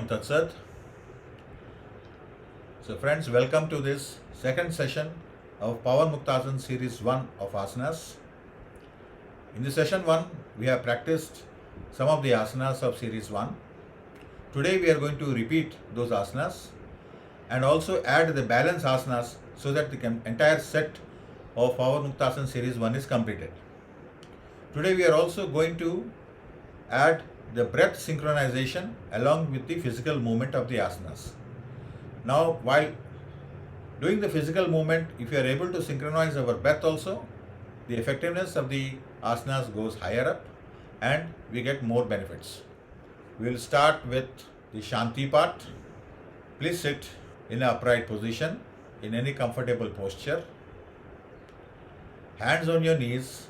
Om Tat Sat. So friends, welcome to this second session of Power Muktasana Series 1 of Asanas. In the session 1, we have practiced some of the asanas of Series 1. Today we are going to repeat those asanas and also add the balance asanas so that the entire set of Power Muktasana Series 1 is completed. Today we are also going to add the breath synchronization along with the physical movement of the asanas. Now, while doing the physical movement, if you are able to synchronize our breath also, the effectiveness of the asanas goes higher up and we get more benefits. We will start with the Shanti part. Please sit in an upright position in any comfortable posture. Hands on your knees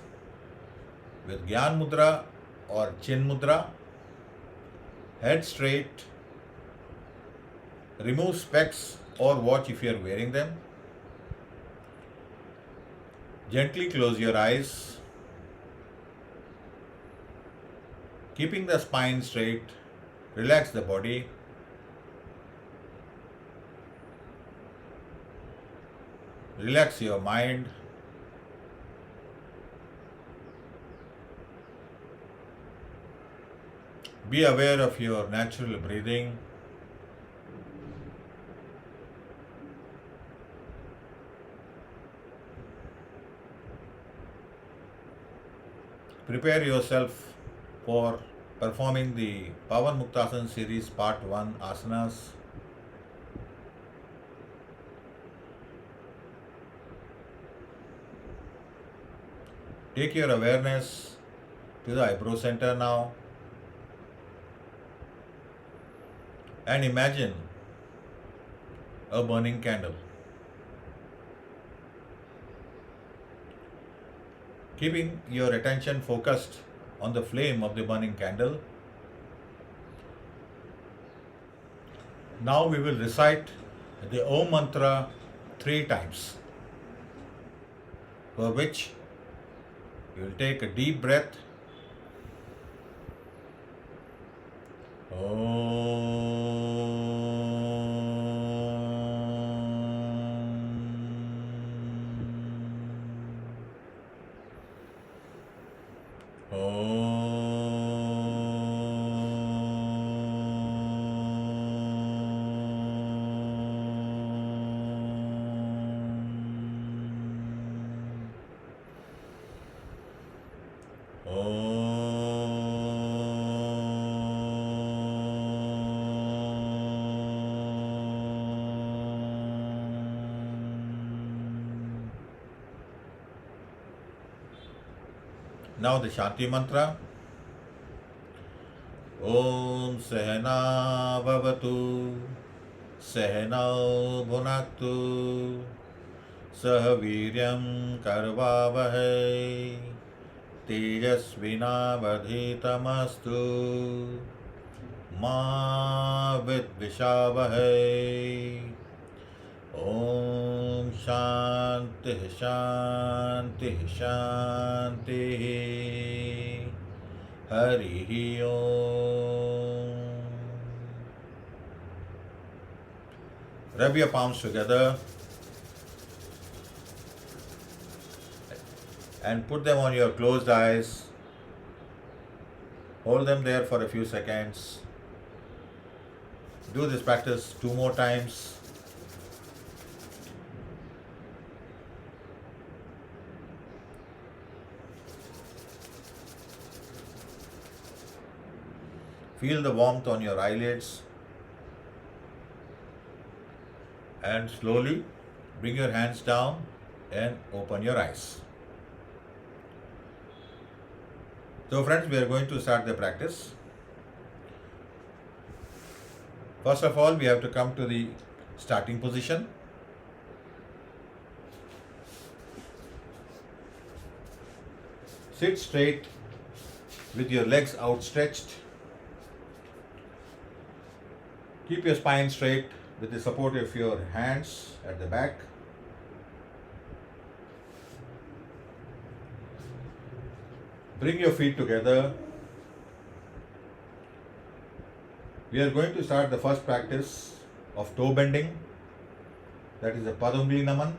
with Gyan Mudra or Chin Mudra. Head straight. Remove specs or watch if you are wearing them. Gently close your eyes. Keeping the spine straight, relax the body. Relax your mind. Be aware of your natural breathing. Prepare yourself for performing the Pavan Muktasana series part 1 asanas. Take your awareness to the eyebrow center now and imagine a burning candle. Keeping your attention focused on the flame of the burning candle. Now we will recite the Om mantra 3 times, for which you will take a deep breath. Now the Shanti mantra. Om Sehna Bhavatu Sehna Bhunaktu Sah Viryam Karvavahai Tejasvinavadhitamastu Ma Vidvishavahai. Om Shanti Shanti Shanti. Hari Om. Rub your palms together and put them on your closed eyes. Hold them there for a few seconds. Do this practice 2 more times. Feel the warmth on your eyelids and slowly bring your hands down and open your eyes. So friends, we are going to start the practice. First of all, we have to come to the starting position. Sit straight with your legs outstretched. Keep your spine straight with the support of your hands at the back. Bring your feet together. We are going to start the first practice of toe bending, that is the Padungli Naman.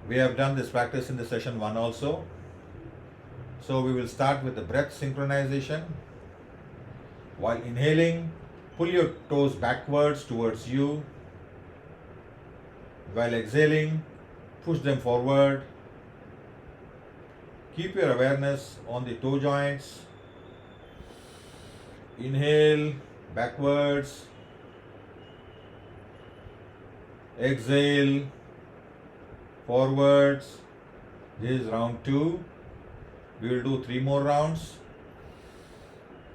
We have done this practice in the session 1 also. So we will start with the breath synchronization. While inhaling, pull your toes backwards towards you. While exhaling, push them forward. Keep your awareness on the toe joints. Inhale, backwards. Exhale, forwards. This is round 2. We will do 3 more rounds.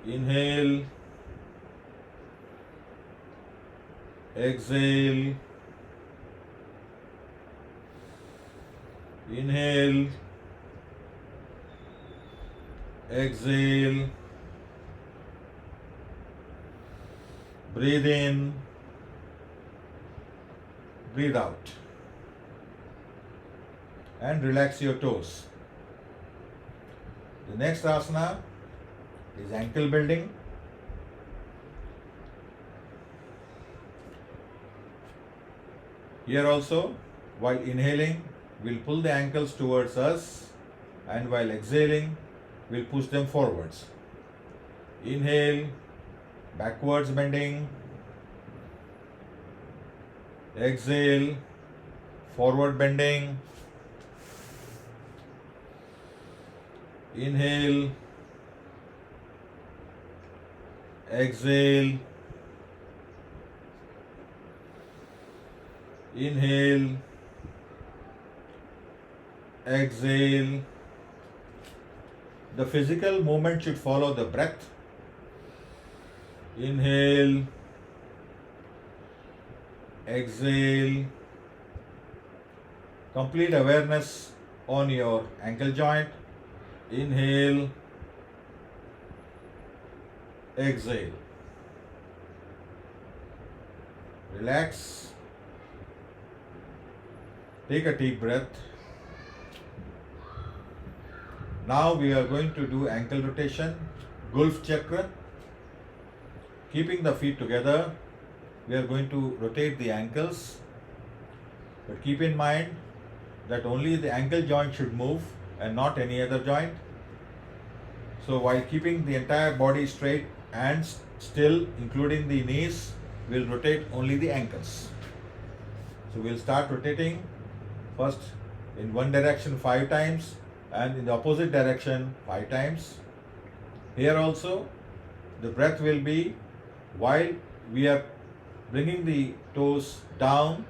Inhale, exhale, inhale, exhale, breathe in, breathe out, and relax your toes. The next asana is ankle building. Here also, while inhaling, we'll pull the ankles towards us, and while exhaling, we'll push them forwards. Inhale, backwards bending. Exhale, forward bending. Inhale, exhale, inhale, exhale. The physical movement should follow the breath. Inhale, exhale. Complete awareness on your ankle joint. Inhale, exhale. Relax. Take a deep breath. Now we are going to do ankle rotation, Gulf Chakra. Keeping the feet together, we are going to rotate the ankles. But keep in mind that only the ankle joint should move and not any other joint. So while keeping the entire body straight and still, including the knees, we'll rotate only the ankles. So we'll start rotating first in one direction 5 times and in the opposite direction 5 times. Here also, the breath will be while we are bringing the toes down,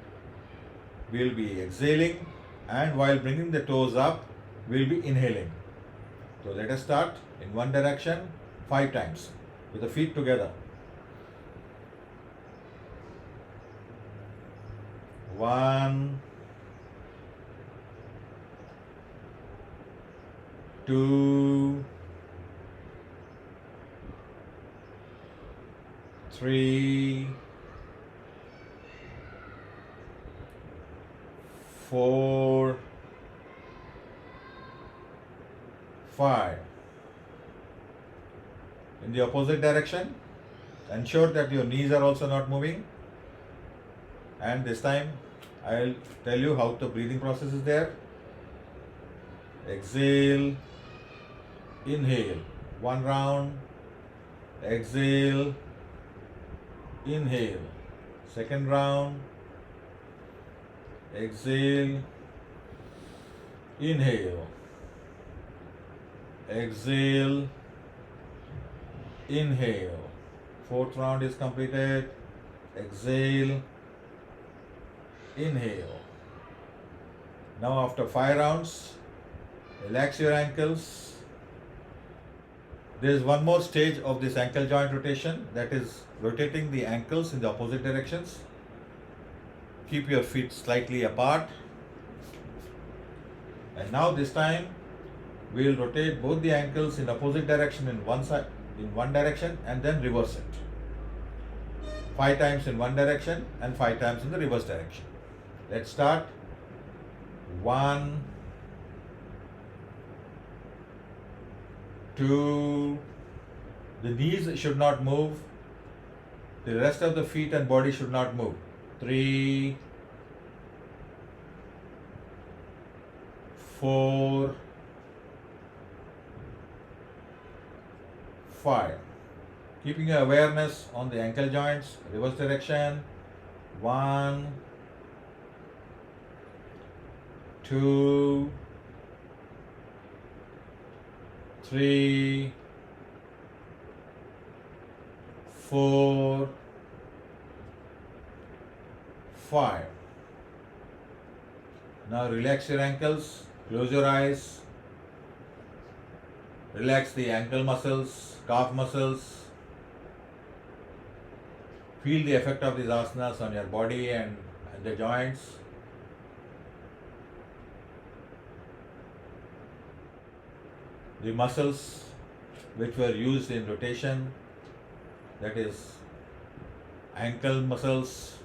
we will be exhaling, and while bringing the toes up, we will be inhaling. So let us start in one direction 5 times with the feet together. 1, 2, 3, 4, 5. In the opposite direction, ensure that your knees are also not moving. And this time, I'll tell you how the breathing process is there. Exhale, inhale, 1 round. Exhale, inhale, 2nd round. Exhale, inhale, exhale, inhale. 4th round is completed. Exhale, inhale. Now after 5 rounds, relax your ankles. There is one more stage of this ankle joint rotation, that is rotating the ankles in the opposite directions. Keep your feet slightly apart. And now this time we will rotate both the ankles in opposite direction in one direction and then reverse it. 5 times in one direction and 5 times in the reverse direction. Let's start. 1, 2, The knees should not move. The rest of the feet and body should not move. 3, 4, 5. Keeping your awareness on the ankle joints, reverse direction. 1, 2, 3, 4, 5. Now relax your ankles, close your eyes, relax the ankle muscles, calf muscles. Feel the effect of these asanas on your body and the joints. The muscles which were used in rotation, that is ankle muscles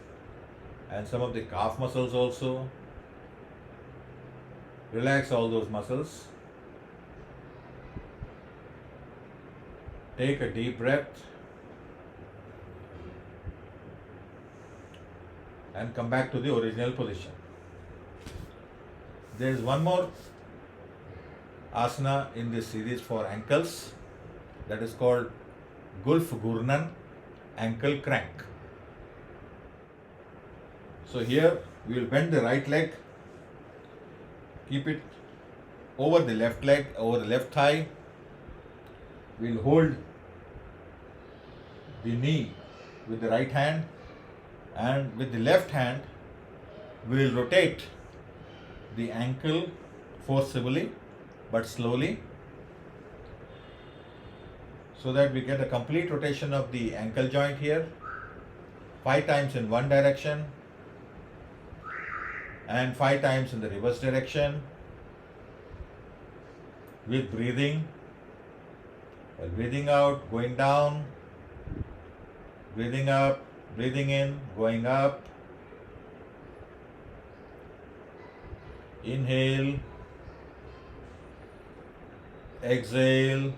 and some of the calf muscles also. Relax all those muscles. Take a deep breath and come back to the original position. There is one more asana in this series for ankles, that is called Gulf Gurnan ankle crank. So here we will bend the right leg, keep it over the left leg, over the left thigh. We will hold the knee with the right hand, and with the left hand we will rotate the ankle forcibly but slowly, so that we get a complete rotation of the ankle joint here, 5 times in one direction and 5 times in the reverse direction, with breathing. While breathing out, going down, breathing up, breathing in, going up. Inhale, exhale,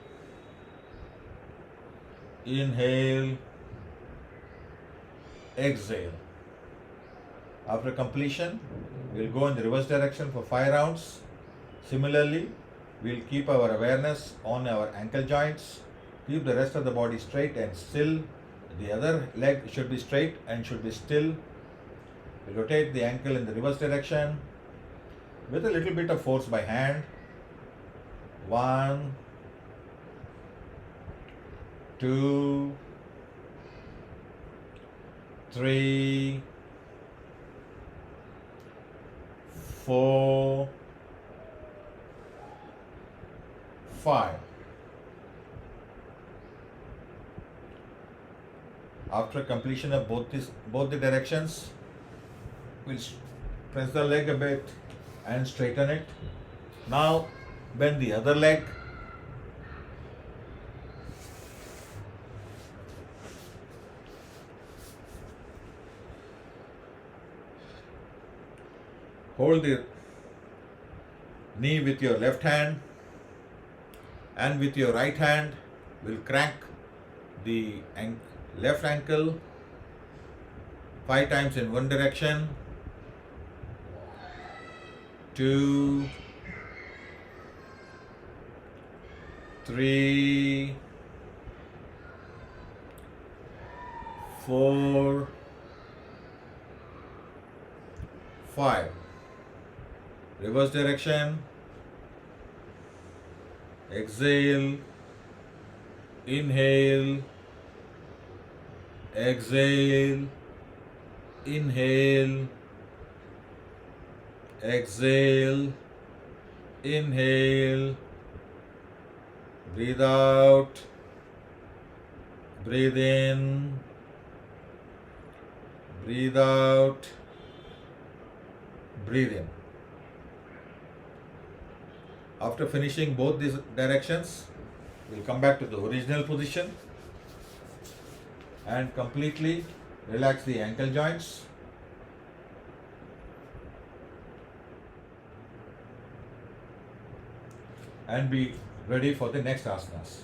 inhale, exhale. After completion, we'll go in the reverse direction for 5 rounds. Similarly, we'll keep our awareness on our ankle joints, keep the rest of the body straight and still. The other leg should be straight and should be still. We'll rotate the ankle in the reverse direction with a little bit of force by hand. 1, 2, 3, 4, 5. After completion of both the directions, we'll press the leg a bit and straighten it. Now bend the other leg. Hold the knee with your left hand, and with your right hand will crank the left ankle 5 times in one direction. 2, 3, 4, 5. Reverse direction. Exhale, inhale, exhale, inhale, exhale, inhale, breathe out, breathe in, breathe out, breathe in. After finishing both these directions, we'll come back to the original position and completely relax the ankle joints. And be ready for the next asanas.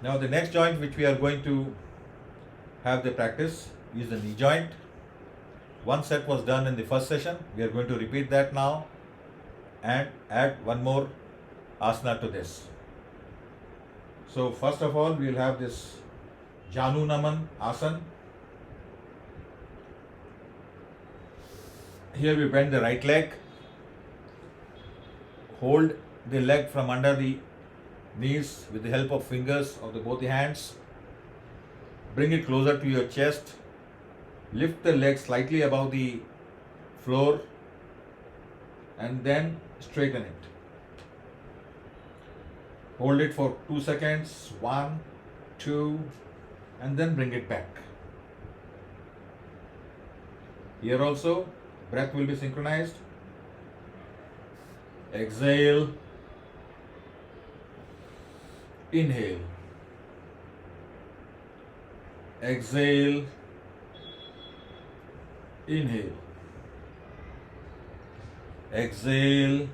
Now the next joint which we are going to have the practice is the knee joint. One set was done in the first session. We are going to repeat that now and add one more asana to this. So first of all, we will have this Janu Naman Asana. Here we bend the right leg, hold the leg from under the knees with the help of fingers of both the hands. Bring it closer to your chest. Lift the leg slightly above the floor and then straighten it. Hold it for 2 seconds. 1, 2, and then bring it back. Here also, breath will be synchronized. Exhale. Inhale. Exhale. Inhale. Exhale.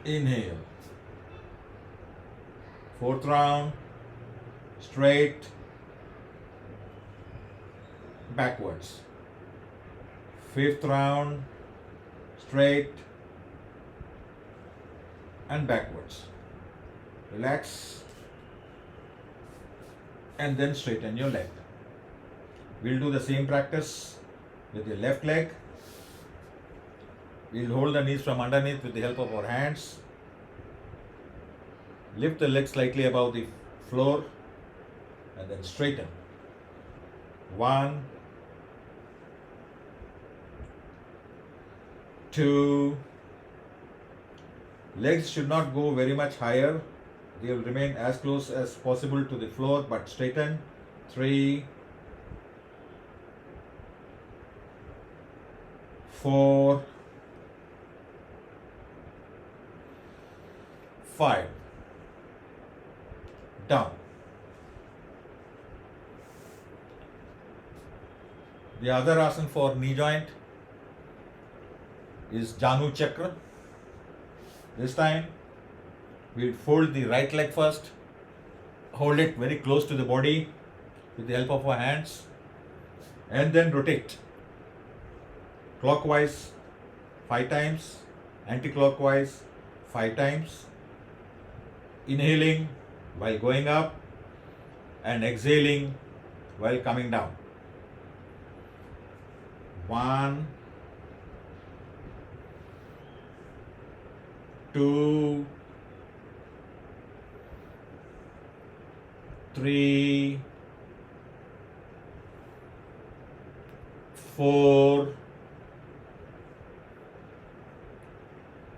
Inhale. Fourth round. Straight. Backwards. Fifth round. Straight and backwards. Relax and then straighten your leg. We'll do the same practice with the left leg. We'll hold the knees from underneath with the help of our hands. Lift the leg slightly above the floor and then straighten. 1, 2. Legs should not go very much higher. They will remain as close as possible to the floor but straighten. 3, 4, 5. Down. The other asana for knee joint is Janu Chakra. This time we'll fold the right leg first, hold it very close to the body with the help of our hands, and then rotate clockwise 5 times, anti-clockwise 5 times, inhaling while going up and exhaling while coming down. 1, 2, 3, 4,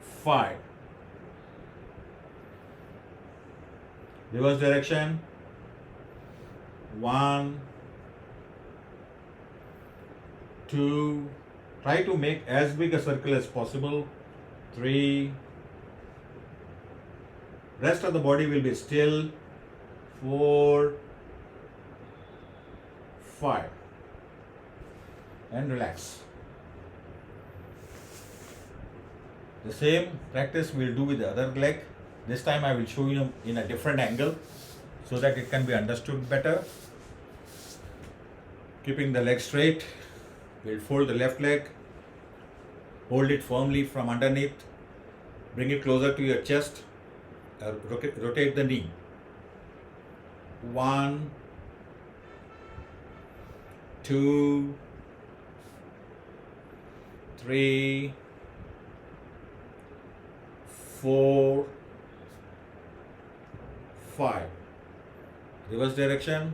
5. Reverse direction. 1, 2. Try to make as big a circle as possible. 3. Rest of the body will be still. 4, 5. And relax. The same practice we'll do with the other leg. This time I will show you in a different angle so that it can be understood better. Keeping the leg straight, we'll fold the left leg, hold it firmly from underneath, bring it closer to your chest, rotate the knee. 1, 2, 3, 4, 5. Reverse direction.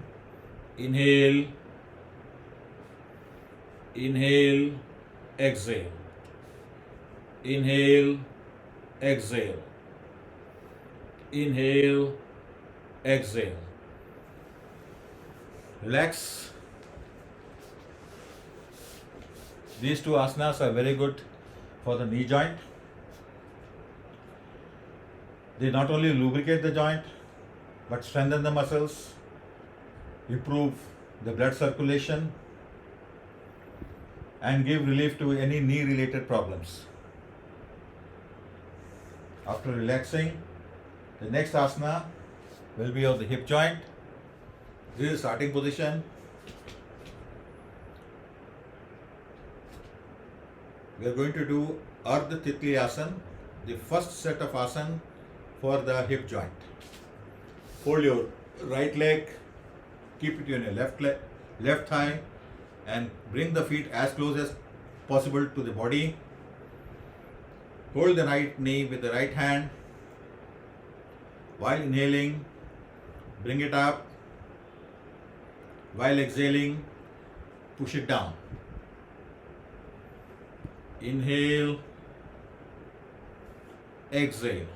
Inhale, inhale, exhale. Inhale, exhale. Inhale, exhale. Relax. These two asanas are very good for the knee joint. They not only lubricate the joint but strengthen the muscles, improve the blood circulation, and give relief to any knee related problems. After relaxing, the next asana will be of the hip joint. This is starting position. We are going to do Ardha Titli Asana, the first set of asana for the hip joint. Fold your right leg, keep it on your left thigh, and bring the feet as close as possible to the body. Hold the right knee with the right hand. While inhaling, bring it up. While exhaling, push it down. Inhale, exhale.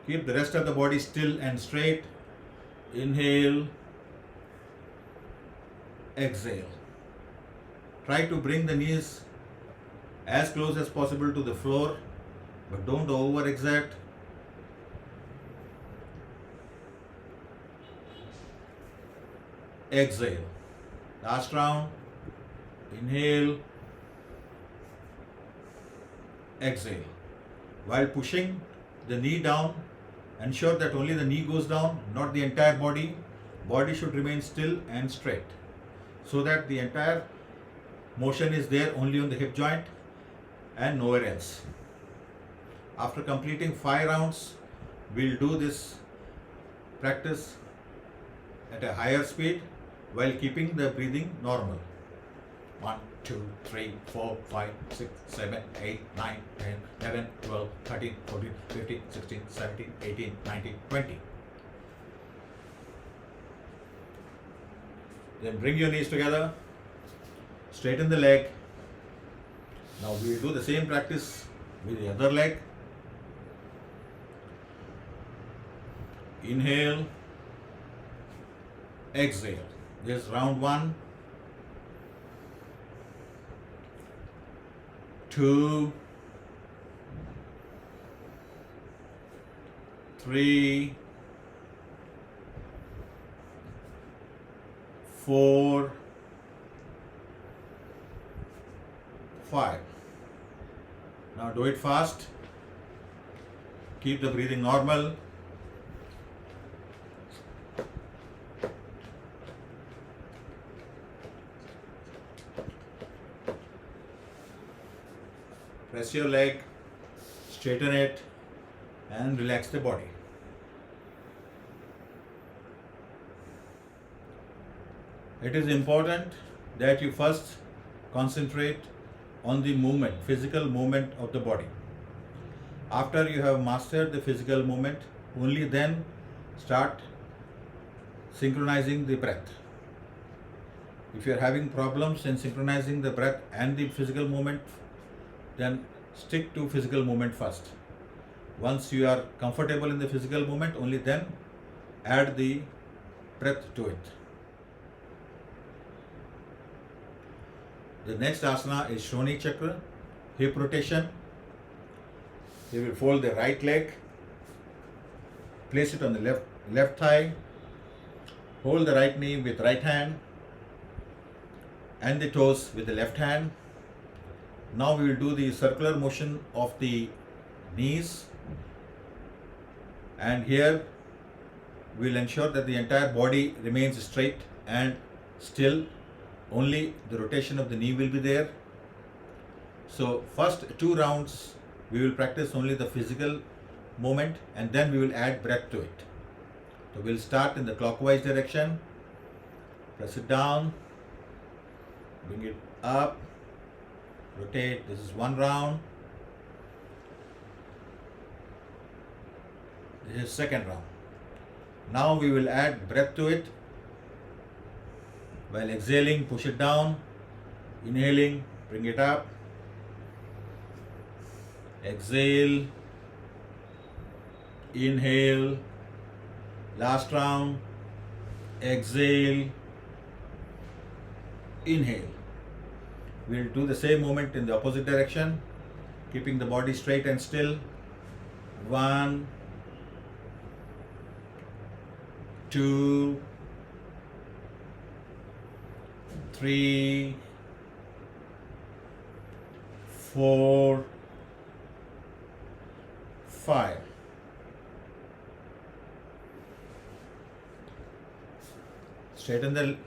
Keep the rest of the body still and straight. Inhale, exhale. Try to bring the knees as close as possible to the floor, but don't overexert. Exhale. Last round. Inhale, exhale. While pushing the knee down, ensure that only the knee goes down, not the entire body. Body should remain still and straight, so that the entire motion is there only on the hip joint and nowhere else. After completing 5 rounds, we'll do this practice at a higher speed while keeping the breathing normal. 1, 2, 3, 4, 5, 6, 7, 8, 9, 10, 11, 12, 13, 14, 15, 16, 17, 18, 19, 20. Then bring your knees together, straighten the leg. Now we will do the same practice with the other leg. Inhale, exhale. This is round 1. 2, 3, 4, 5. Now do it fast. Keep the breathing normal. Press your leg, straighten it, and relax the body. It is important that you first concentrate on the movement, physical movement of the body. After you have mastered the physical movement, only then start synchronizing the breath. If you are having problems in synchronizing the breath and the physical movement, then stick to physical movement first. Once you are comfortable in the physical movement, only then add the breath to it. The next asana is Shroni Chakra, hip rotation. You will fold the right leg, place it on the left thigh, hold the right knee with right hand and the toes with the left hand. Now we will do the circular motion of the knees, and here we will ensure that the entire body remains straight and still. Only the rotation of the knee will be there. So first 2 rounds we will practice only the physical movement, and then we will add breath to it. So we'll start in the clockwise direction. Press it down, bring it up, rotate. This is 1 round. This is 2nd round. Now we will add breath to it. While exhaling, push it down. Inhaling, bring it up. Exhale. Inhale. Last round. Exhale. Inhale. We'll do the same movement in the opposite direction, keeping the body straight and still. 1, 2, 3, 4, 5. straighten the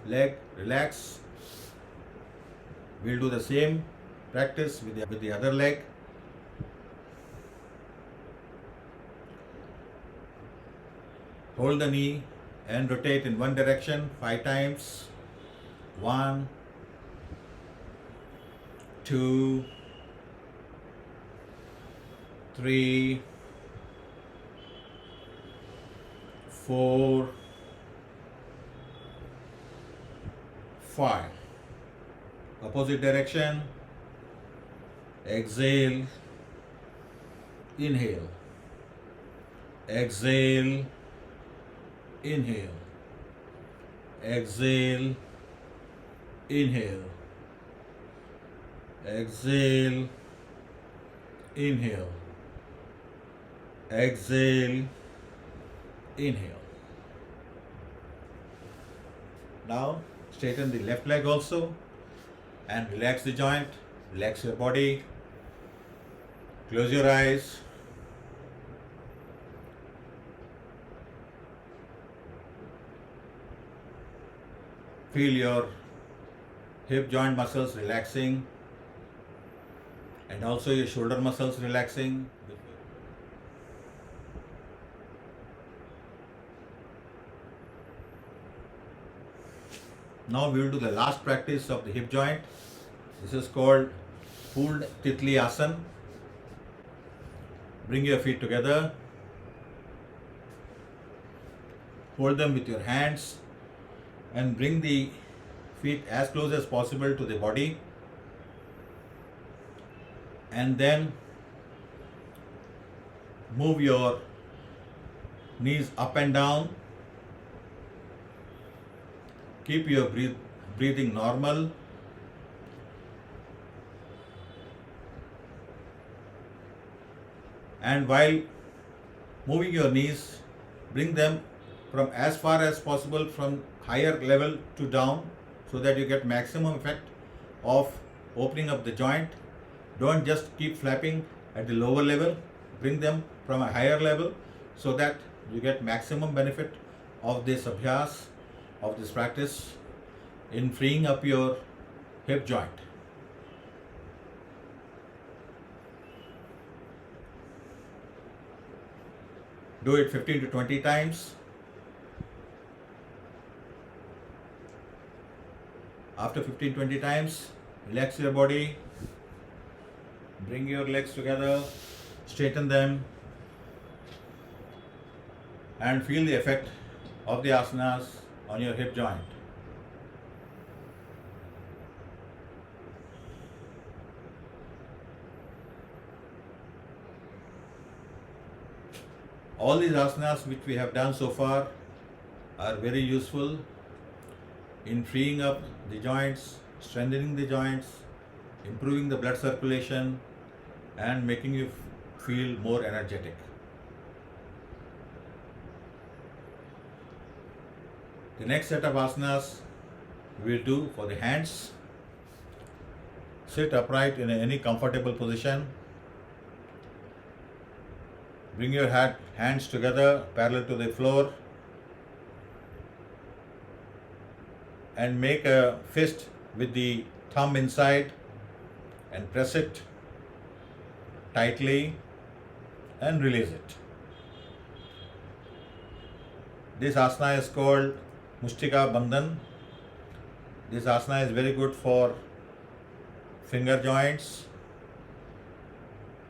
leg, relax. We'll do the same practice with the other leg. Hold the knee and rotate in one direction 5 times. 1, 2, 3, 4, 5. Opposite direction. Exhale. Inhale. Exhale. Inhale. Exhale. Inhale. Exhale. Inhale. Exhale. Inhale. Now straighten the left leg also and relax the joint. Relax your body. Close your eyes. Feel your hip joint muscles relaxing and also your shoulder muscles relaxing. Now we will do the last practice of the hip joint. This is called Pooled Titli Asana. Bring your feet together. Hold them with your hands and bring the feet as close as possible to the body. And then move your knees up and down. Keep your breathing normal. And while moving your knees, bring them from as far as possible from higher level to down so that you get maximum effect of opening up the joint. Don't just keep flapping at the lower level. Bring them from a higher level so that you get maximum benefit of this abhyas, of this practice in freeing up your hip joint. Do it 15 to 20 times. After 15-20 times, relax your body. Bring your legs together, straighten them, and feel the effect of the asanas on your hip joint. All these asanas which we have done so far are very useful in freeing up the joints, strengthening the joints, improving the blood circulation, and making you feel more energetic. The next set of asanas we will do for the hands. Sit upright in any comfortable position. Bring your hands together parallel to the floor and make a fist with the thumb inside and press it tightly and release it. This asana is called Mushtika Bandhan. This asana is very good for finger joints.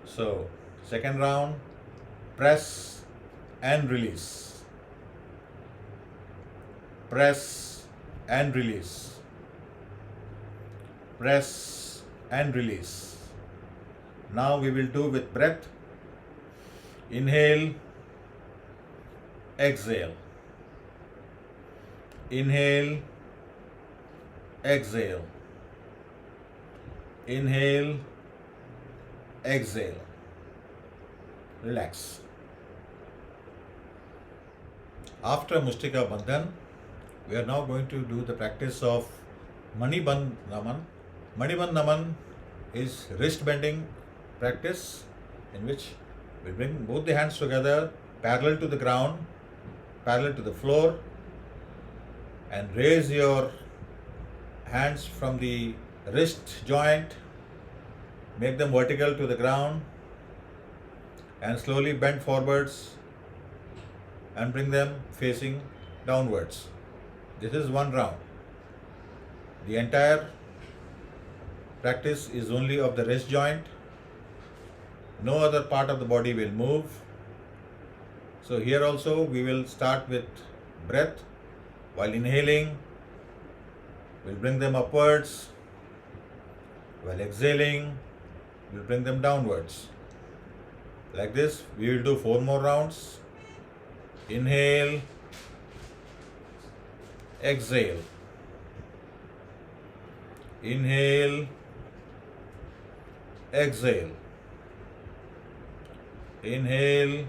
So, second round, press and release. Press and release. Press and release. Now we will do with breath. Inhale, exhale. Inhale, exhale. Inhale, exhale. Relax. After Mushtika Bandhan, we are now going to do the practice of Manibandh Naman. Manibandh Naman is wrist bending practice in which we bring both the hands together parallel to the ground, parallel to the floor, and raise your hands from the wrist joint, make them vertical to the ground, and slowly bend forwards and bring them facing downwards. This is one round. The entire practice is only of the wrist joint. No other part of the body will move. So here also we will start with breath. While inhaling, we'll bring them upwards. While exhaling, we'll bring them downwards. Like this, we will do 4 more rounds. Inhale, exhale. Inhale, exhale. Inhale,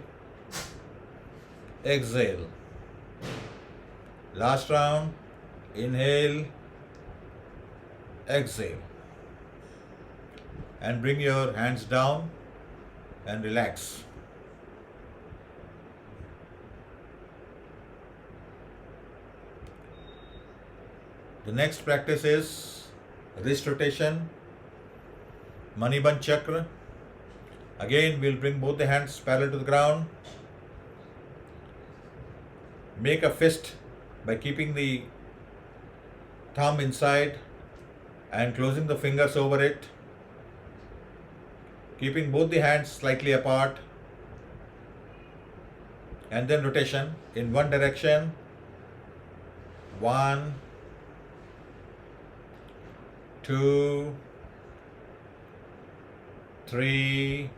exhale. Last round. Inhale, exhale. And bring your hands down and relax. The next practice is wrist rotation, Manibandh Chakra. Again, we'll bring both the hands parallel to the ground. Make a fist by keeping the thumb inside and closing the fingers over it, keeping both the hands slightly apart, and then rotation in one direction. 1, 2, 3,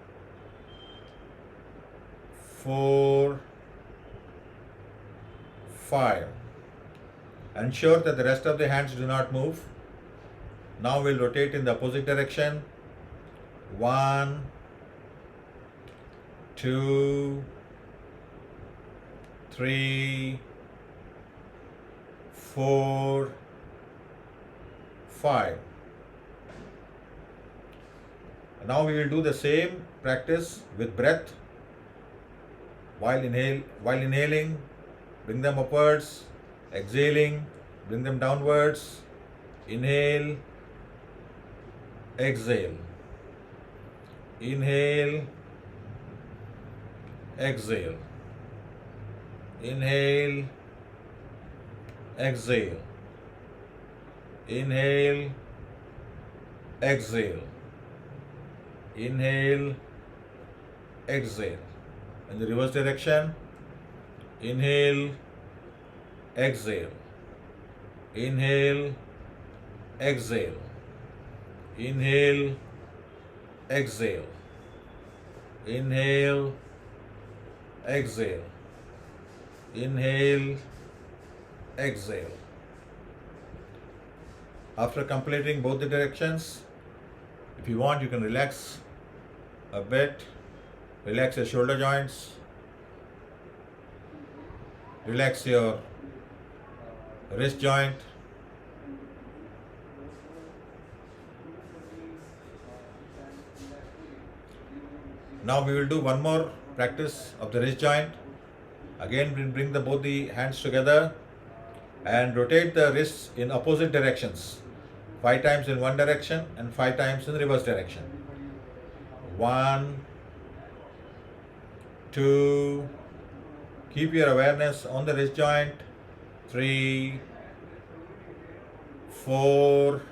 4, 5. Ensure that the rest of the hands do not move. Now we'll rotate in the opposite direction. 1, 2, 3, 4, 5. Now we will do the same practice with breath. While inhaling, bring them upwards. Exhaling, bring them downwards. Inhale, exhale. Inhale, exhale. Inhale, exhale. Inhale, exhale. Inhale, exhale. In the reverse direction. Inhale, exhale. Inhale, exhale. Inhale, exhale. Inhale, exhale. Inhale, exhale. After completing both the directions, if you want, you can relax a bit. Relax your shoulder joints. Relax your wrist joint. Now we will do one more practice of the wrist joint. Again, bring both the hands together and rotate the wrists in opposite directions. 5 times in one direction and 5 times in the reverse direction. 1, 2, keep your awareness on the wrist joint. 3, 4,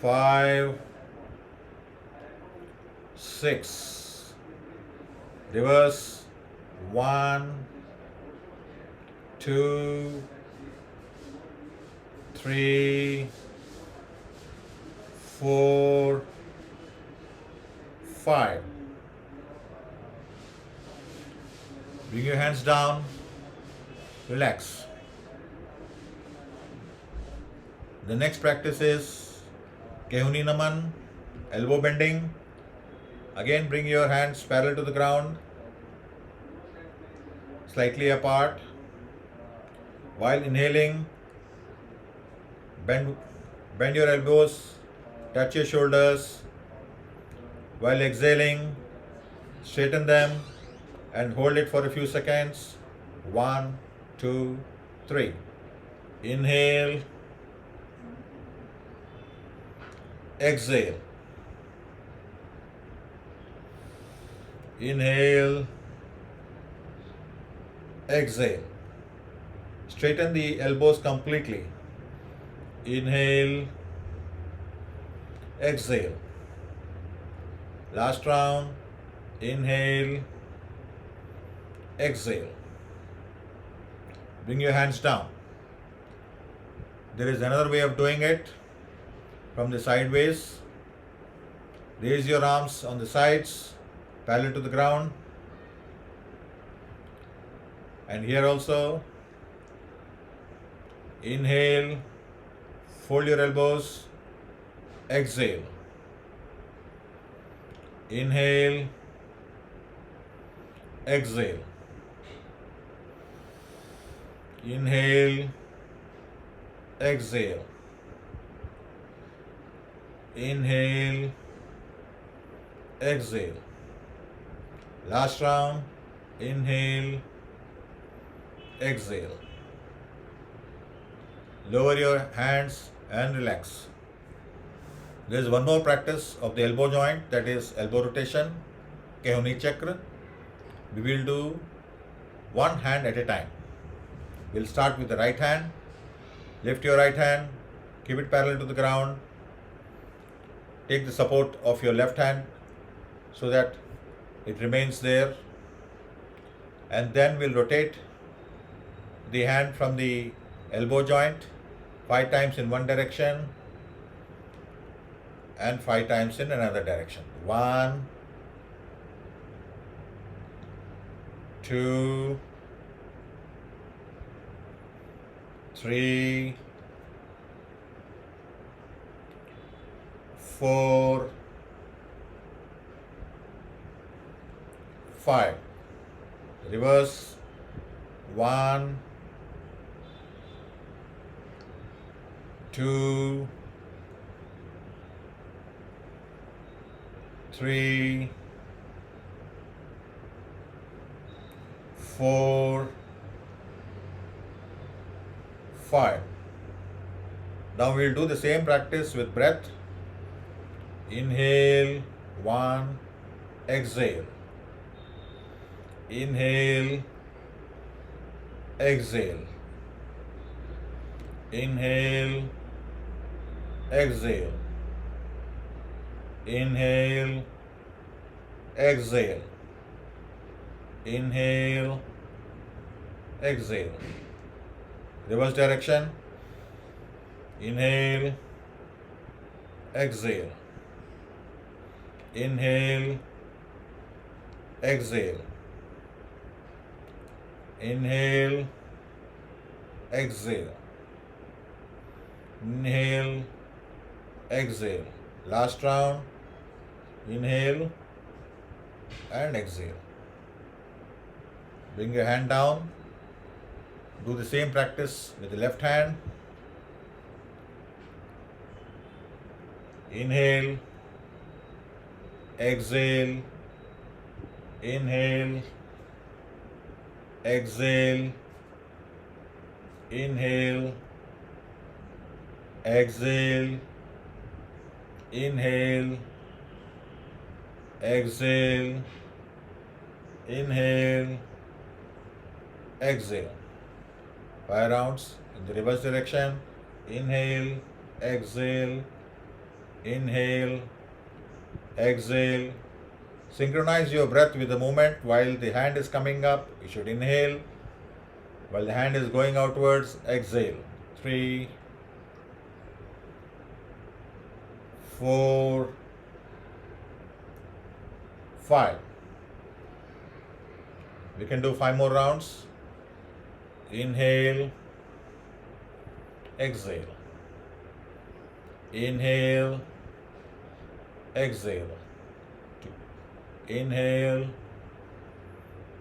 5, 6. Reverse. 1, 2, 3, 4, 5. Bring your hands down. Relax. The next practice is Kehuni Naman, elbow bending. Again, bring your hands parallel to the ground, slightly apart. While inhaling, bend your elbows, touch your shoulders. While exhaling, straighten them and hold it for a few seconds. 1, 2, 3. Inhale, exhale. Inhale, exhale. Straighten the elbows completely. Inhale, exhale. Last round. Inhale, exhale. Bring your hands down. There is another way of doing it from the sideways. Raise your arms on the sides, parallel to the ground. And here also, inhale, fold your elbows, exhale. Inhale, exhale. Inhale, exhale. Inhale, exhale. Last round. Inhale, exhale. Lower your hands and relax. There is one more practice of the elbow joint, that is elbow rotation, Kehuni Chakra. We will do one hand at a time. We'll start with the right hand. Lift your right hand, keep it parallel to the ground. Take the support of your left hand so that it remains there. And then we'll rotate the hand from the elbow joint 5 times in one direction and 5 times in another direction. 1, 2, 3, 4, 5. Reverse. 1, 2, 3, 4, 5. Now we'll do the same practice with breath. Inhale, 1, exhale. Inhale, exhale. Inhale, exhale. Inhale, exhale. Inhale, exhale. Reverse direction. Inhale, exhale. Inhale, exhale. Inhale, exhale. Inhale, exhale. Last round. Inhale and exhale. Bring your hand down. Do the same practice with the left hand. Inhale, exhale. Inhale, exhale. Inhale, exhale. Inhale, exhale. Inhale, exhale. 5 rounds in the reverse direction. Inhale, exhale. Inhale, exhale. Synchronize your breath with the movement. While the hand is coming up, you should inhale. While the hand is going outwards, exhale. 3, 4, 5. We can do 5 more rounds. Inhale, exhale. Inhale, exhale. Inhale,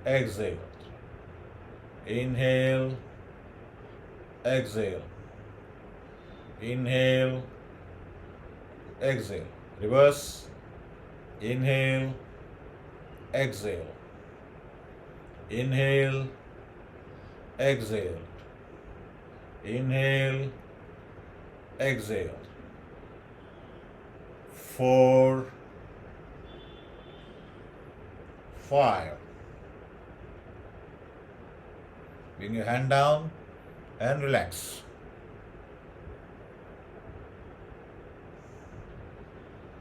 exhale. Inhale, exhale. Inhale, exhale. Reverse. Inhale, exhale. Inhale, exhale. Inhale, exhale. 4, 5. Bring your hand down and relax.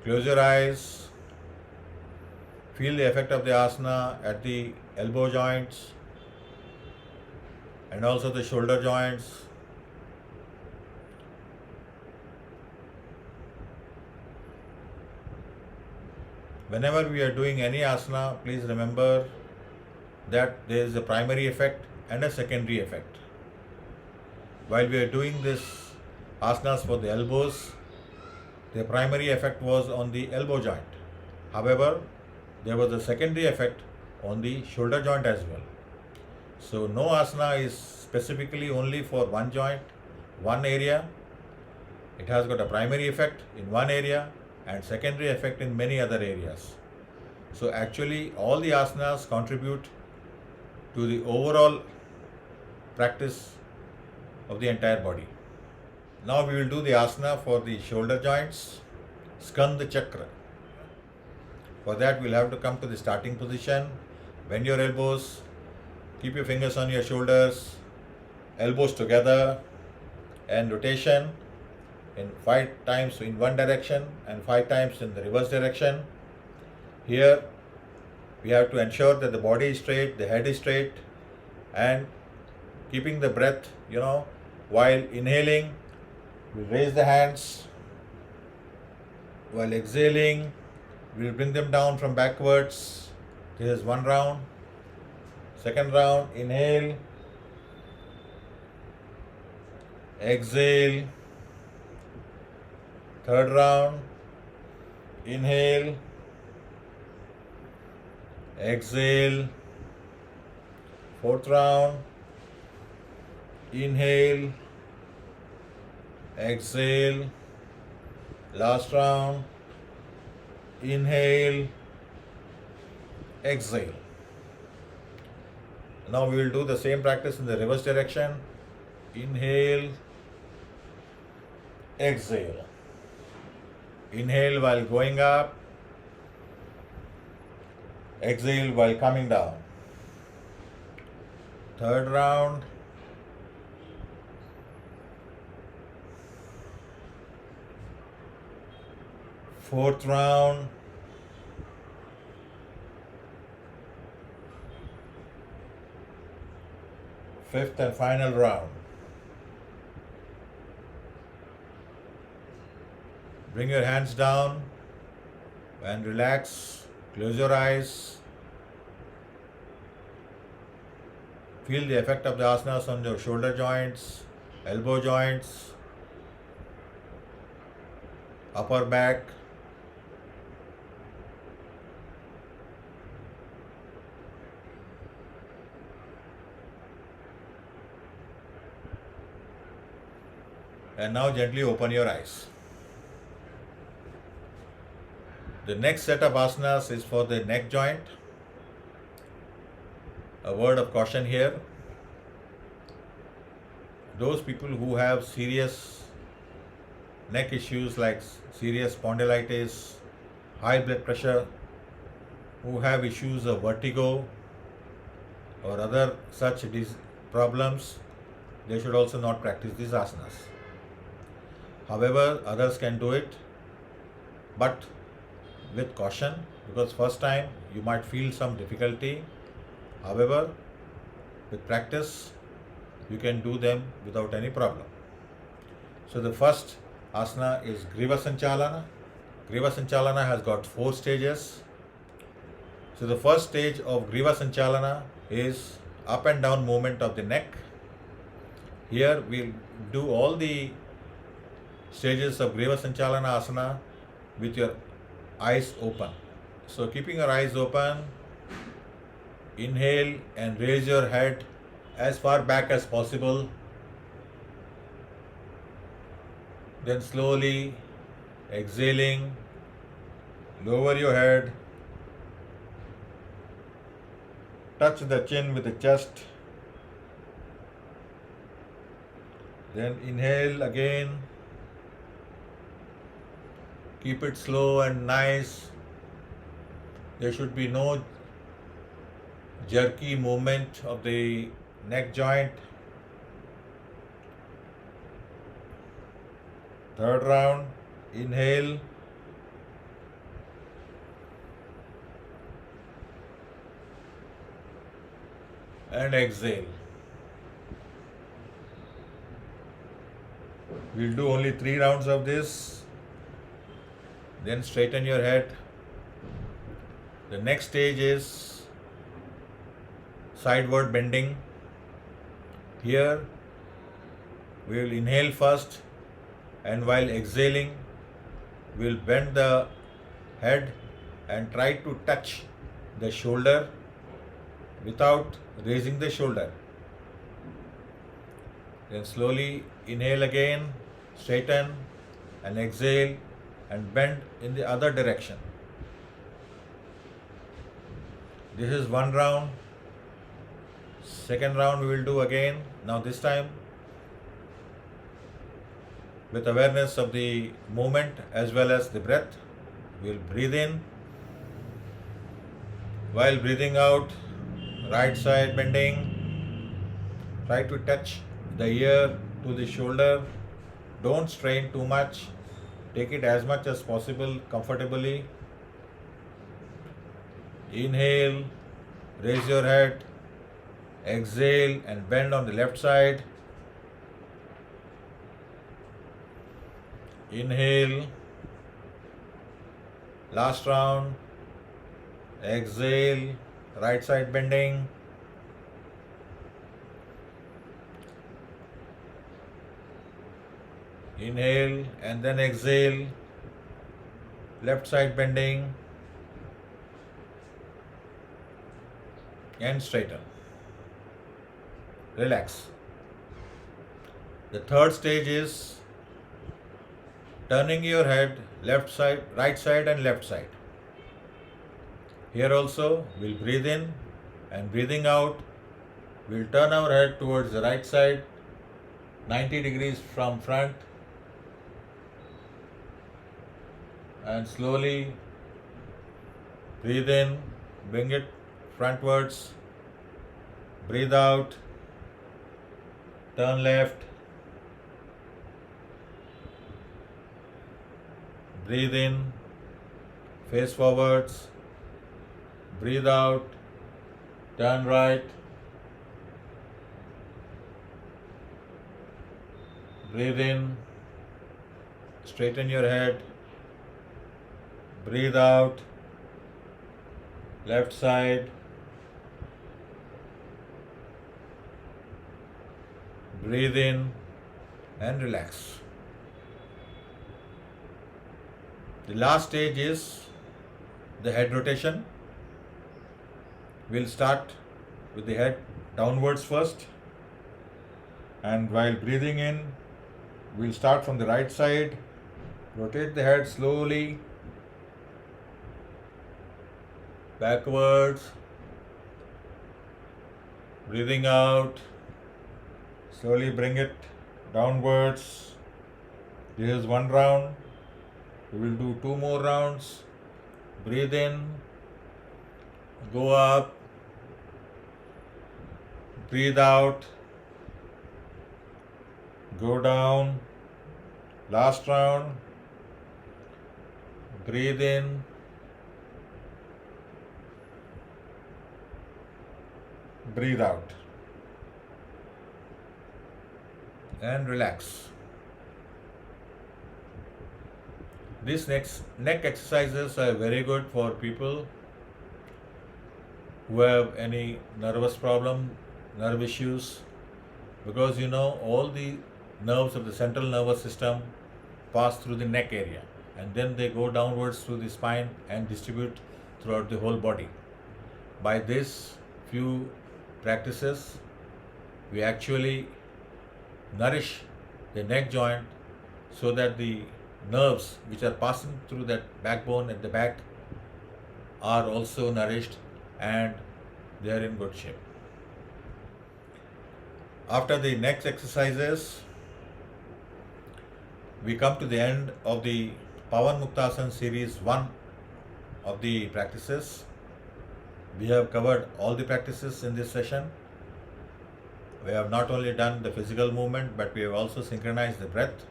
Close your eyes. Feel the effect of the asana at the elbow joints and also the shoulder joints. Whenever we are doing any asana, please remember that there is a primary effect and a secondary effect. While we are doing this asanas for the elbows, the primary effect was on the elbow joint. However, there was a secondary effect on the shoulder joint as well. So no asana is specifically only for one joint, one area. It has got a primary effect in one area and secondary effect in many other areas. So actually all the asanas contribute to the overall practice of the entire body. Now we will do the asana for the shoulder joints, Skandha Chakra. For that we'll have to come to the starting position, bend your elbows, keep your fingers on your shoulders, elbows together, and rotation in 5 times in one direction and 5 times in the reverse direction. Here we have to ensure that the body is straight, the head is straight, and keeping the breath, while inhaling, we'll raise the hands. While exhaling, we'll bring them down from backwards. This is one round. Second round, inhale, exhale. Third round, inhale, exhale. Fourth round, inhale, exhale. Last round, inhale, exhale. Now we will do the same practice in the reverse direction. Inhale, exhale. Inhale while going up, exhale while coming down. Third round, fourth round, fifth and final round. Bring your hands down and relax. Close your eyes. Feel the effect of the asanas on your shoulder joints, elbow joints, upper back. And now gently open your eyes. The next set of asanas is for the neck joint. A word of caution here. Those people who have serious neck issues like serious spondylitis, high blood pressure, who have issues of vertigo or other such problems, they should also not practice these asanas. However, others can do it, but with caution, because first time you might feel some difficulty. However, with practice, you can do them without any problem. So the first asana is Griva Sanchalana. Griva Sanchalana has got 4 stages. So the first stage of Griva Sanchalana is up and down movement of the neck. Here we'll do all the stages of Griva Sanchalana asana with your eyes open. So keeping your eyes open, inhale and raise your head as far back as possible. Then slowly exhaling, lower your head, touch the chin with the chest, Then inhale again. Keep it slow and nice. There should be no jerky movement of the neck joint. Third round, inhale. And exhale. We'll do only 3 rounds of this. Then straighten your head. The next stage is sideward bending. Here we will inhale first, and while exhaling we will bend the head and try to touch the shoulder without raising the shoulder. Then slowly inhale again, straighten, and exhale and bend in the other direction. This is one round. Second round we will do again. Now this time with awareness of the movement as well as the breath. We will breathe in. While breathing out, right side bending. Try to touch the ear to the shoulder. Don't strain too much. Take it as much as possible comfortably. Inhale, raise your head. Exhale and bend on the left side. Inhale. Last round. Exhale, right side bending. Inhale and then exhale, left side bending, and straighten. Relax. The third stage is turning your head left side, right side and left side. Here also we'll breathe in, and breathing out we'll turn our head towards the right side 90 degrees from front, and slowly breathe in, bring it frontwards, breathe out, turn left, breathe in, face forwards, breathe out, turn right, breathe in, straighten your head, breathe out, left side, breathe in and relax. The last stage is the head rotation. We'll start with the head downwards first, and while breathing in, we'll start from the right side, rotate the head slowly backwards, breathing out, slowly bring it downwards. This is one round. We will do 2 more rounds. Breathe in, go up, breathe out, go down. Last round. Breathe in, breathe out, and relax. These neck exercises are very good for people who have any nervous problem, nerve issues, because all the nerves of the central nervous system pass through the neck area, and then they go downwards through the spine and distribute throughout the whole body. By this few practices, we actually nourish the neck joint so that the nerves which are passing through that backbone at the back are also nourished and they are in good shape. After the neck exercises, we come to the end of the Pawan Muktasan series 1 of the practices. We have covered all the practices in this session. We have not only done the physical movement, but we have also synchronized the breath.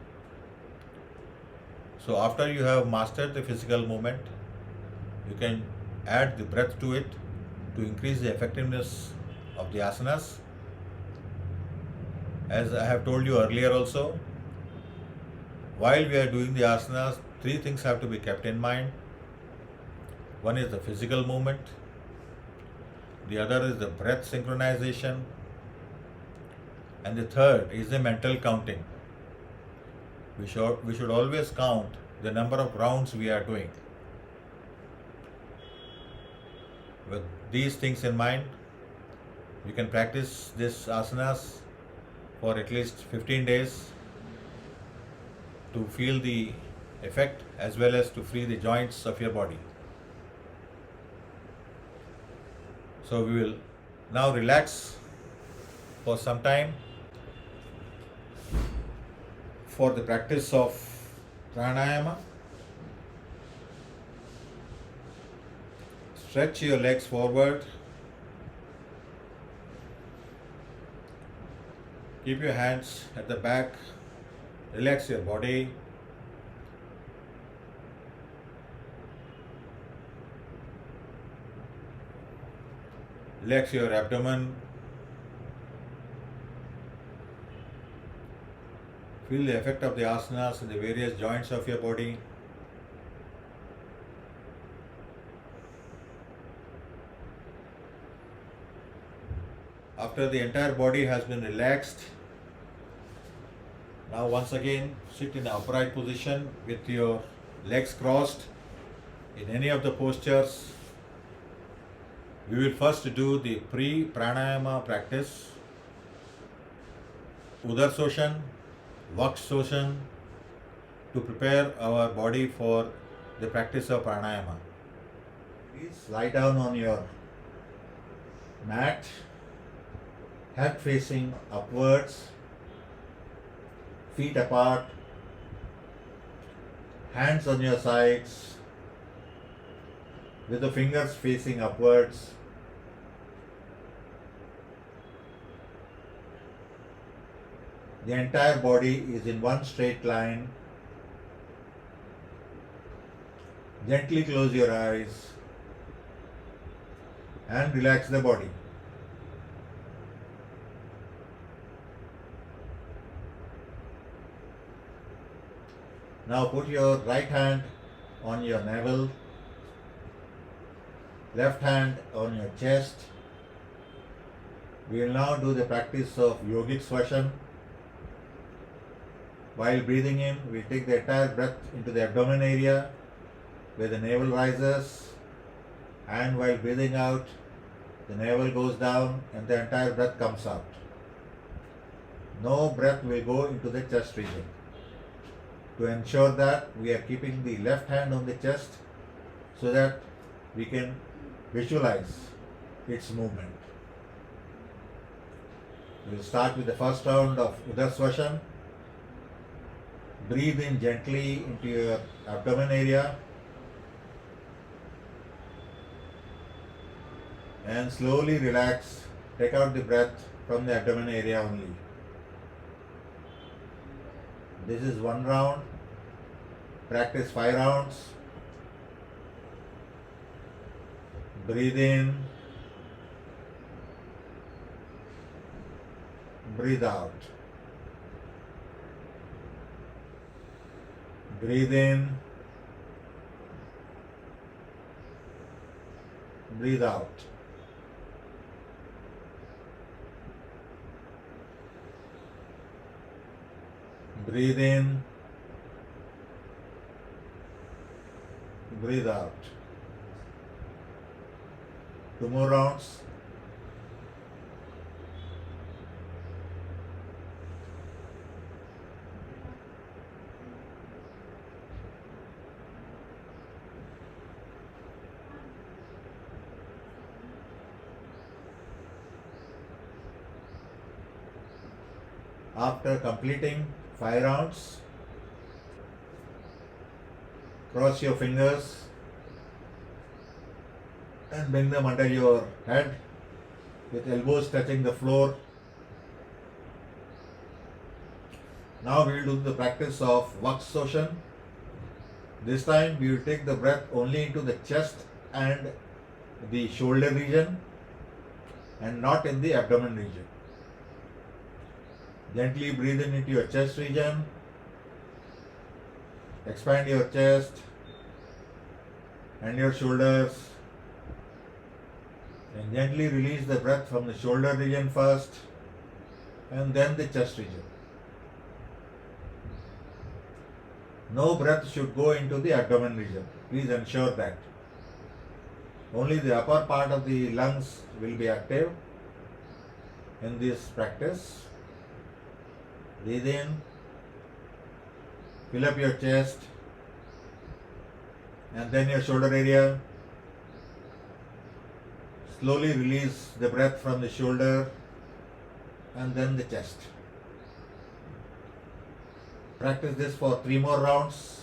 So after you have mastered the physical movement, you can add the breath to it to increase the effectiveness of the asanas. As I have told you earlier also, while we are doing the asanas, three things have to be kept in mind. One is the physical movement, the other is the breath synchronization, and the third is the mental counting. We should always count the number of rounds we are doing. With these things in mind, you can practice this asanas for at least 15 days to feel the effect as well as to free the joints of your body. So we will now relax for some time for the practice of pranayama. Stretch your legs forward. Keep your hands at the back. Relax your body. Relax your abdomen. Feel the effect of the asanas in the various joints of your body. After the entire body has been relaxed, now once again sit in an upright position with your legs crossed in any of the postures. We will first do the pre-pranayama practice, Udarsoshan, Vakshoshan, to prepare our body for the practice of pranayama. Please lie down on your mat, head facing upwards, feet apart, hands on your sides, with the fingers facing upwards. The entire body is in one straight line. Gently close your eyes and relax the body. Now put your right hand on your navel, left hand on your chest. We will now do the practice of yogic swashan. While breathing in, we take the entire breath into the abdomen area where the navel rises, and while breathing out, the navel goes down and the entire breath comes out. No breath will go into the chest region. To ensure that, we are keeping the left hand on the chest so that we can visualize its movement. We will start with the first round of Udarswashan. Breathe in gently into your abdomen area and slowly relax. Take out the breath from the abdomen area only. This is one round. Practice 5 rounds. Breathe in. Breathe out. Breathe in. Breathe out. Breathe in. Breathe out. 2 more rounds. After completing 5 rounds, Cross your fingers and bring them under your head with elbows touching the floor. Now we will do the practice of Vakshoshan. This time we will take the breath only into the chest and the shoulder region and not in the abdomen region. Gently breathe in into your chest region. Expand your chest and your shoulders. And gently release the breath from the shoulder region first and then the chest region. No breath should go into the abdomen region. Please ensure that. Only the upper part of the lungs will be active in this practice. Breathe in, fill up your chest and then your shoulder area. Slowly release the breath from the shoulder and then the chest. Practice this for 3 more rounds.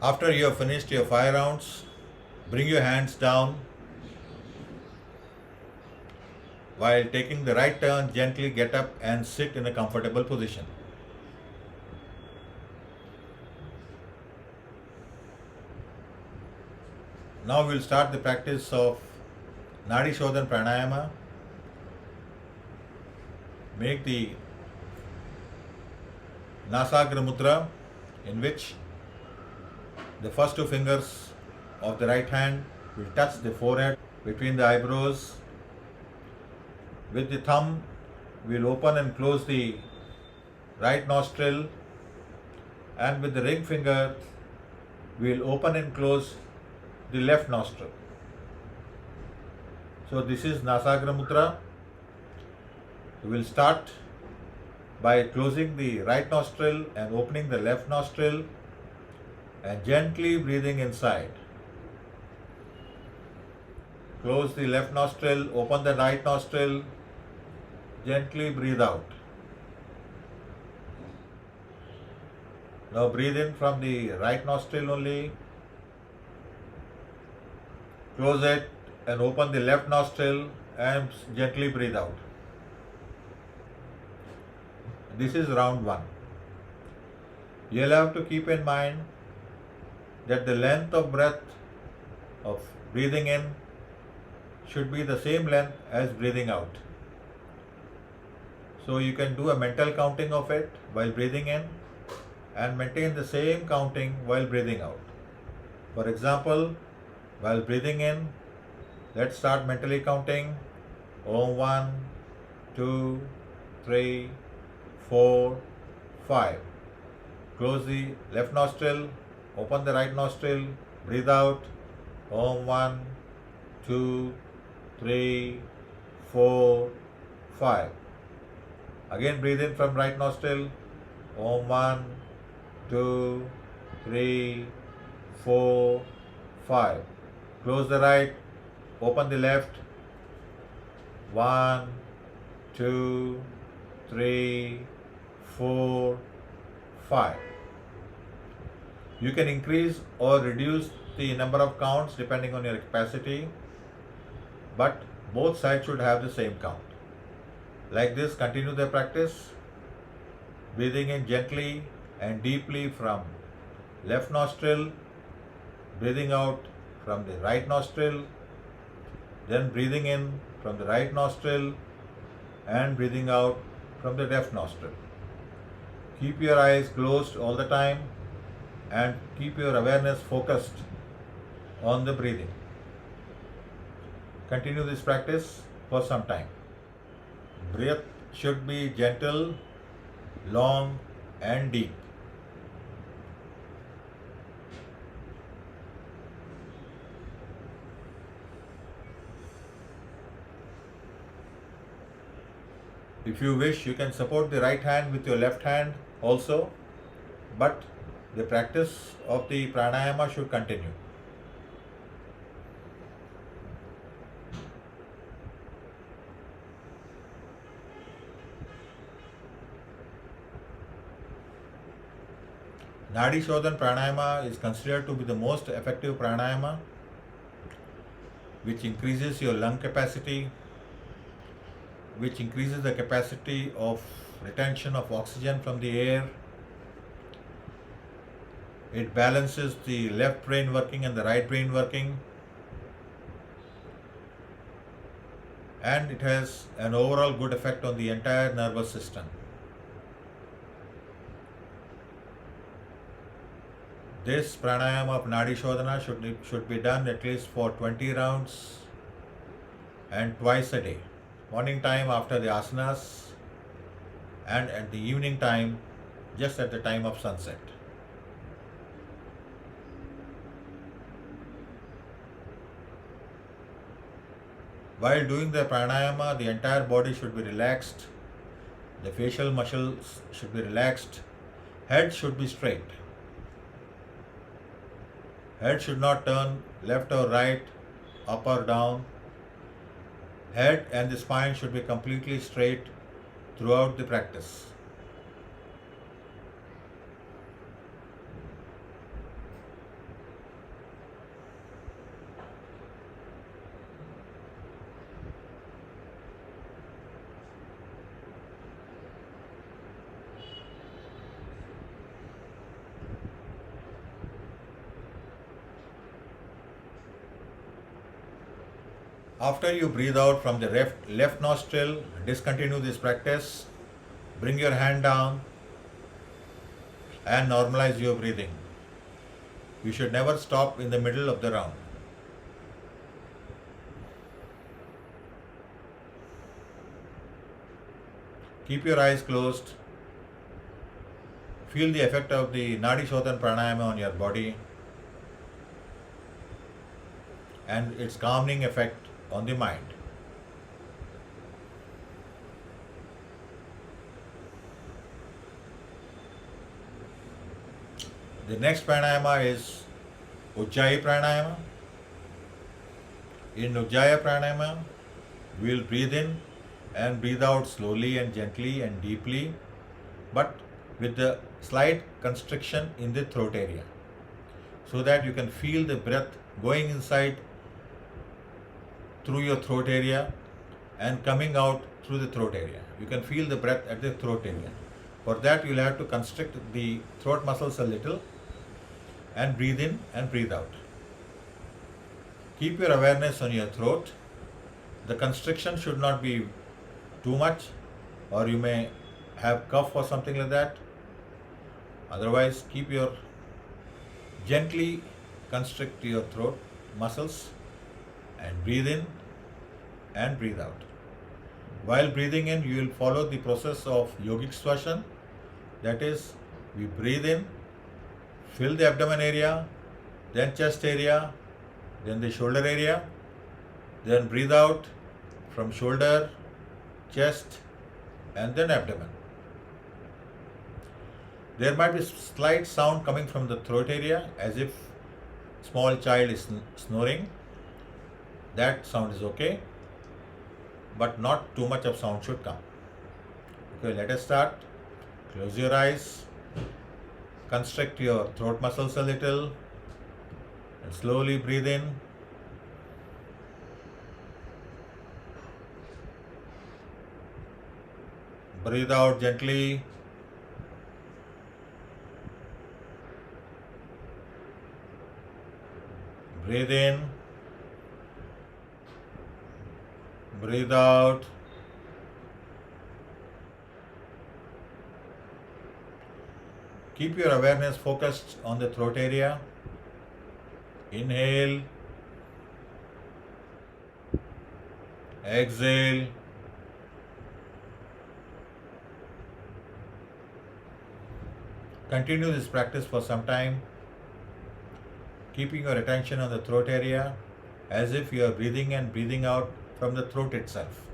After you have finished your 5 rounds, bring your hands down. While taking the right turn, gently get up and sit in a comfortable position. Now we will start the practice of Nadi Shodhan Pranayama. Make the Nasagra Mudra, in which the first 2 fingers of the right hand will touch the forehead between the eyebrows. With the thumb, we will open and close the right nostril, and with the ring finger, we will open and close the left nostril. So this is Nasagra Mudra. We will start by closing the right nostril and opening the left nostril and gently breathing inside. Close the left nostril, open the right nostril, gently breathe out. Now breathe in from the right nostril only. Close it and open the left nostril and gently breathe out. This is round 1. You'll have to keep in mind that the length of breath of breathing in should be the same length as breathing out. So you can do a mental counting of it while breathing in and maintain the same counting while breathing out. For example, while breathing in, let's start mentally counting. Om 1, 2, 3, 4, 5. Close the left nostril, open the right nostril, breathe out. Om 1, 2, 3, 4, 5. Again breathe in from right nostril. Om 1, 2, 3, 4, 5. Close the right, open the left. 1, 2, 3, 4, 5. You can increase or reduce the number of counts depending on your capacity, but both sides should have the same count. Like this, continue the practice, breathing in gently and deeply from left nostril, breathing out from the right nostril, then breathing in from the right nostril and breathing out from the left nostril. Keep your eyes closed all the time and keep your awareness focused on the breathing. Continue this practice for some time. Breath should be gentle, long and deep. If you wish, you can support the right hand with your left hand also, but the practice of the pranayama should continue. Nadi Shodhan Pranayama is considered to be the most effective pranayama, which increases your lung capacity, which increases the capacity of retention of oxygen from the air. It balances the left brain working and the right brain working, and it has an overall good effect on the entire nervous system. This pranayama of Nadi Shodhana should be done at least for 20 rounds and twice a day. Morning time after the asanas and at the evening time just at the time of sunset. While doing the pranayama, the entire body should be relaxed, the facial muscles should be relaxed, head should be straight. Head should not turn left or right, up or down. Head and the spine should be completely straight throughout the practice. After you breathe out from the left nostril, discontinue this practice. Bring your hand down and normalize your breathing. You should never stop in the middle of the round. Keep your eyes closed. Feel the effect of the Nadi Shodhan Pranayama on your body and its calming effect on the mind. The next pranayama is Ujjayi Pranayama. In Ujjayi Pranayama, we will breathe in and breathe out slowly and gently and deeply, but with the slight constriction in the throat area, so that you can feel the breath going inside through your throat area and coming out through the throat area. You can feel the breath at the throat area. For that, you will have to constrict the throat muscles a little and breathe in and breathe out. Keep your awareness on your throat. The constriction should not be too much, or you may have cough or something like that. Otherwise, gently constrict your throat muscles and breathe in and breathe out. While breathing in, you will follow the process of yogic swashan. That is, we breathe in, fill the abdomen area, then chest area, then the shoulder area, then breathe out from shoulder, chest, and then abdomen. There might be slight sound coming from the throat area as if small child is snoring. That sound is okay, but not too much of sound should come. Okay, let us start. Close your eyes, constrict your throat muscles a little, and slowly breathe in. Breathe out gently. Breathe in. Breathe out. Keep your awareness focused on the throat area. Inhale. Exhale. Continue this practice for some time, keeping your attention on the throat area as if you are breathing and breathing out from the throat itself.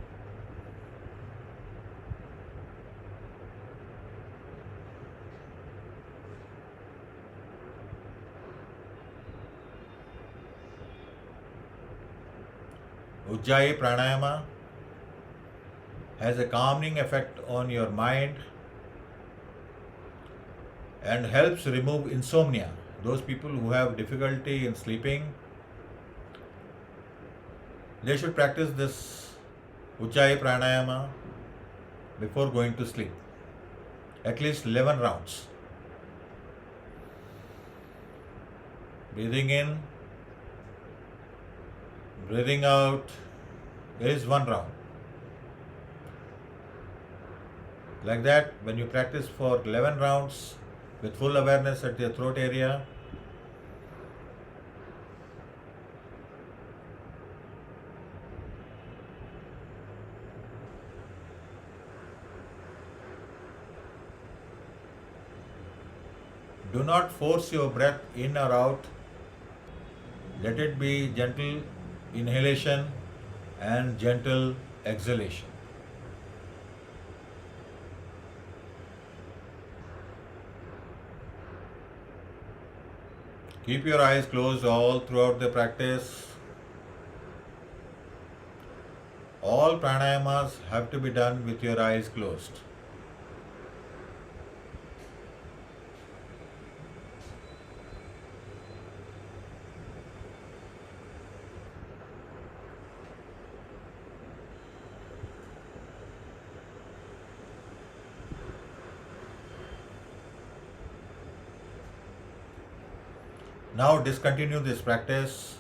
Ujjayi Pranayama has a calming effect on your mind and helps remove insomnia. Those people who have difficulty in sleeping, they should practice this Ujjayi Pranayama before going to sleep. At least 11 rounds. Breathing in, breathing out is one round. Like that, when you practice for 11 rounds with full awareness at the throat area, do not force your breath in or out. Let it be gentle inhalation and gentle exhalation. Keep your eyes closed all throughout the practice. All pranayamas have to be done with your eyes closed. Now discontinue this practice.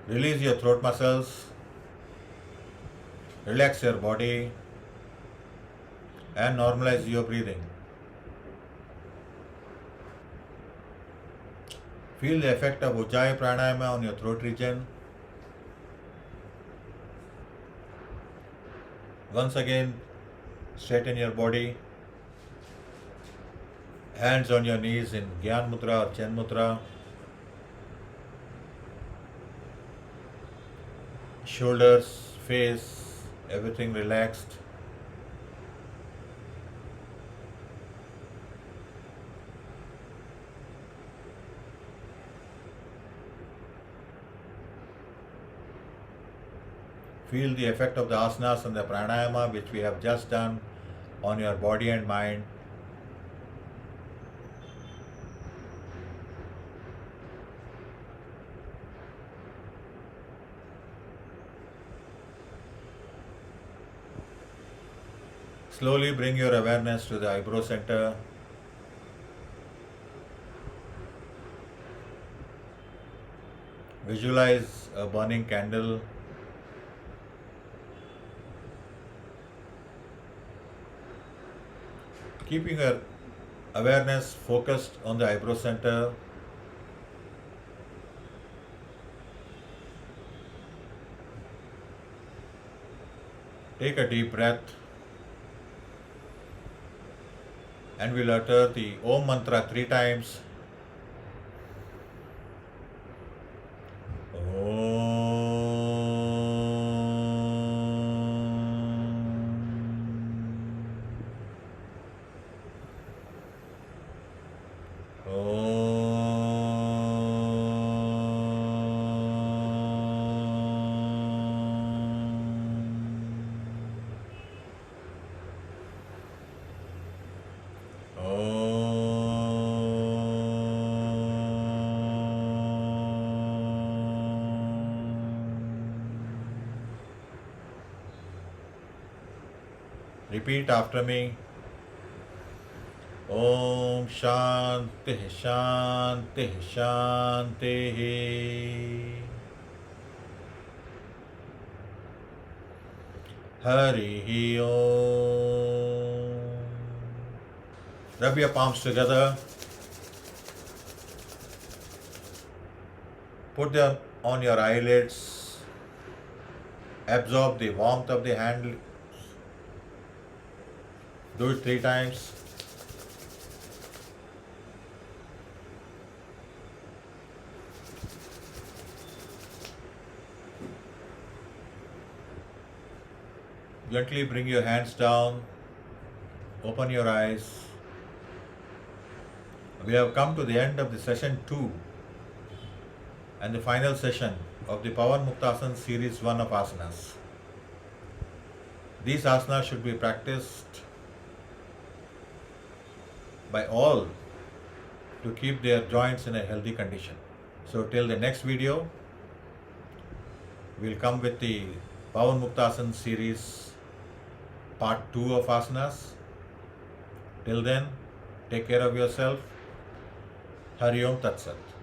Release your throat muscles. Relax your body and normalize your breathing. Feel the effect of Ujjayi Pranayama on your throat region. Once again, straighten your body. Hands on your knees in Gyan Mudra or Chen Mudra. Shoulders, face, everything relaxed. Feel the effect of the asanas and the pranayama which we have just done on your body and mind. Slowly bring your awareness to the eyebrow center. Visualize a burning candle. Keeping your awareness focused on the eyebrow center. Take a deep breath. And we'll utter the Om mantra 3 times. Repeat after me. Om Shanti Shanti Shanti. Hari Om. Rub your palms together. Put them on your eyelids. Absorb the warmth of the hand. Do it 3 times. Gently bring your hands down. Open your eyes. We have come to the end of the session 2 and the final session of the Pavan Muktasana series 1 of asanas. These asanas should be practiced by all to keep their joints in a healthy condition. So till the next video, we'll come with the Pawan Muktasana series part 2 of asanas. Till then, take care of yourself. Hari Om Tat Sat.